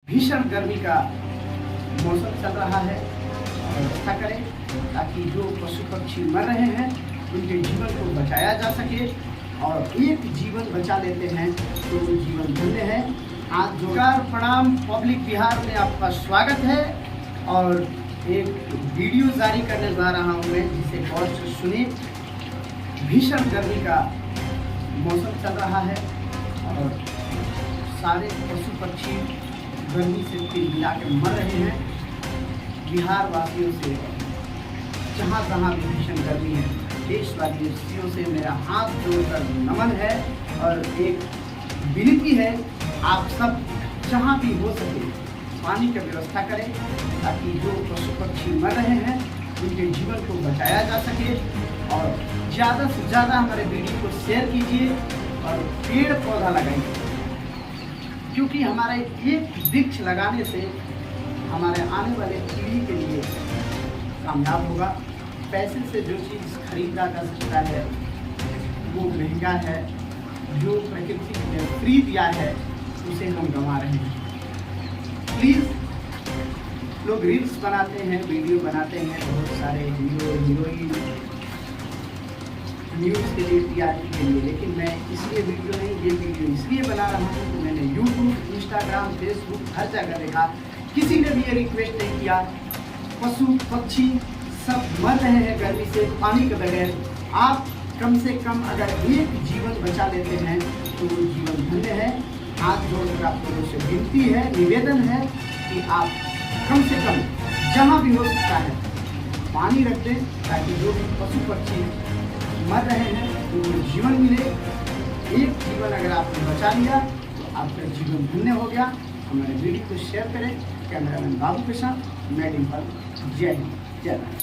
भीषण गर्मी का मौसम चल रहा है। व्यवस्था करें ताकि जो पशु पक्षी मर रहे हैं उनके जीवन को बचाया जा सके, और एक जीवन बचा लेते हैं तो जीवन धन्य है। आज जोगार प्रणाम पब्लिक बिहार में आपका स्वागत है, और एक वीडियो जारी करने जा रहा हूँ मैं, जिसे गौर से सुनिए। भीषण गर्मी का मौसम चल रहा है और सारे पशु पक्षी गर्मी से तिलमिला के मर रहे हैं। बिहार वासियों से जहाँ जहाँ भी भीषण गर्मी है, देशवासियों से मेरा हाथ जोड़कर नमन है और एक विनती है, आप सब जहाँ भी हो सके पानी की व्यवस्था करें ताकि जो पशु पक्षी मर रहे हैं उनके जीवन को बचाया जा सके। और ज़्यादा से ज़्यादा हमारे वीडियो को शेयर कीजिए और पेड़ पौधा लगाइए, क्योंकि हमारा एक वृक्ष लगाने से हमारे आने वाले पीढ़ी के लिए कामयाब होगा। पैसे से जो चीज़ खरीदा जा सकता है वो महंगा है, जो प्रकृति ने फ्री दिया है उसे हम गंवा रहे हैं। प्लीज़, लोग रील्स बनाते हैं, वीडियो बनाते हैं, बहुत सारे हीरो हीरोइन न्यूज़ के लिए, टीआरपी के लिए, लेकिन मैं इसलिए वीडियो नहीं, ये वीडियो इसलिए बना रहा हूँ कि मैंने यूट्यूब, इंस्टाग्राम, फेसबुक हर जगह देखा, किसी ने भी ये रिक्वेस्ट नहीं किया। पशु पक्षी सब मर रहे हैं गर्मी से, पानी के बगैर। आप कम से कम अगर एक जीवन बचा लेते हैं तो वो जीवन धन्य है। हाथ जोड़कर आप लोगों से विनती है, निवेदन है कि आप कम से कम जहाँ भी हो सकता है पानी रख दें, ताकि जो भी पशु पक्षी मर रहे हैं उनको जीवन मिले। एक जीवन अगर आपने बचा लिया तो आपका जीवन धन्य हो गया। हमारे वीडियो को शेयर करें। कैमरामैन बाबू के साथ मैं डिम्पल। जय हिंद, जय भारत।